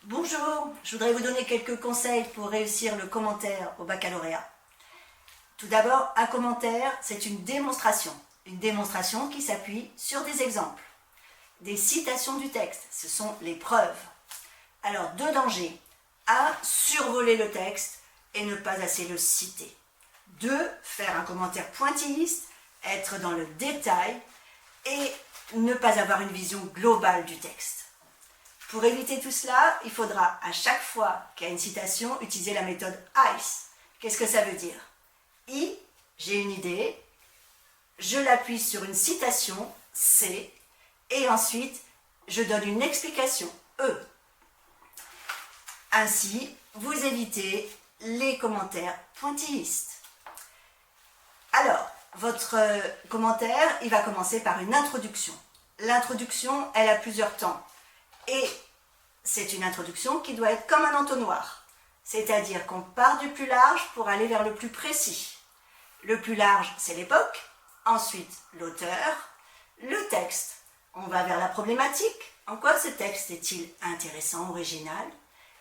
Bonjour, je voudrais vous donner quelques conseils pour réussir le commentaire au baccalauréat. Tout d'abord, un commentaire, c'est une démonstration qui s'appuie sur des exemples. Des citations du texte, ce sont les preuves. Alors, deux dangers. 1. Survoler le texte et ne pas assez le citer. 2. Faire un commentaire pointilliste, être dans le détail et ne pas avoir une vision globale du texte. Pour éviter tout cela, il faudra à chaque fois qu'il y a une citation utiliser la méthode ICE. Qu'est-ce que ça veut dire? I, j'ai une idée, je l'appuie sur une citation, C, et ensuite je donne une explication, E. Ainsi, vous évitez les commentaires pointillistes. Alors, votre commentaire, il va commencer par une introduction. L'introduction, elle a plusieurs temps. Et c'est une introduction qui doit être comme un entonnoir. C'est-à-dire qu'on part du plus large pour aller vers le plus précis. Le plus large, c'est l'époque. Ensuite, l'auteur. Le texte, on va vers la problématique. En quoi ce texte est-il intéressant, original?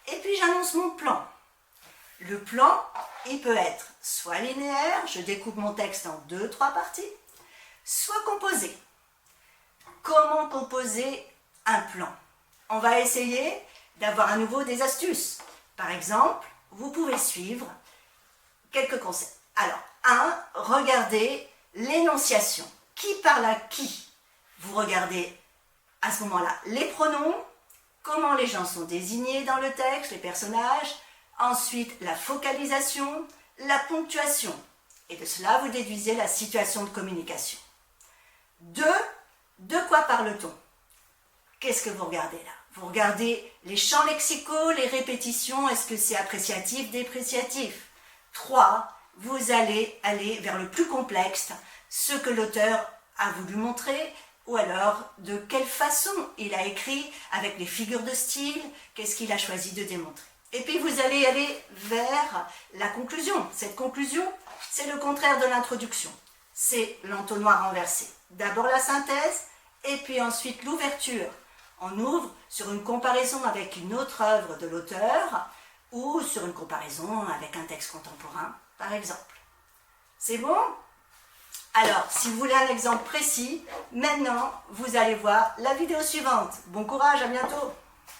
Et puis j'annonce mon plan. Le plan, il peut être soit linéaire, je découpe mon texte en 2-3 parties, soit composé. Comment composer un plan? On va essayer d'avoir à nouveau des astuces. Par exemple, vous pouvez suivre quelques conseils. Alors, 1. Regardez l'énonciation. Qui parle à qui? Vous regardez à ce moment-là les pronoms, comment les gens sont désignés dans le texte, les personnages, ensuite la focalisation, la ponctuation. Et de cela, vous déduisez la situation de communication. 2. De quoi parle-t-on? Qu'est-ce que vous regardez là? Vous regardez les champs lexicaux, les répétitions, est-ce que c'est appréciatif, dépréciatif? 3. Vous allez aller vers le plus complexe, ce que l'auteur a voulu montrer, ou alors de quelle façon il a écrit, avec les figures de style, qu'est-ce qu'il a choisi de démontrer. Et puis vous allez aller vers la conclusion. Cette conclusion, c'est le contraire de l'introduction. C'est l'entonnoir renversé. D'abord la synthèse, et puis ensuite l'ouverture. On ouvre sur une comparaison avec une autre œuvre de l'auteur ou sur une comparaison avec un texte contemporain, par exemple. C'est bon? Alors, si vous voulez un exemple précis, maintenant, vous allez voir la vidéo suivante. Bon courage, à bientôt!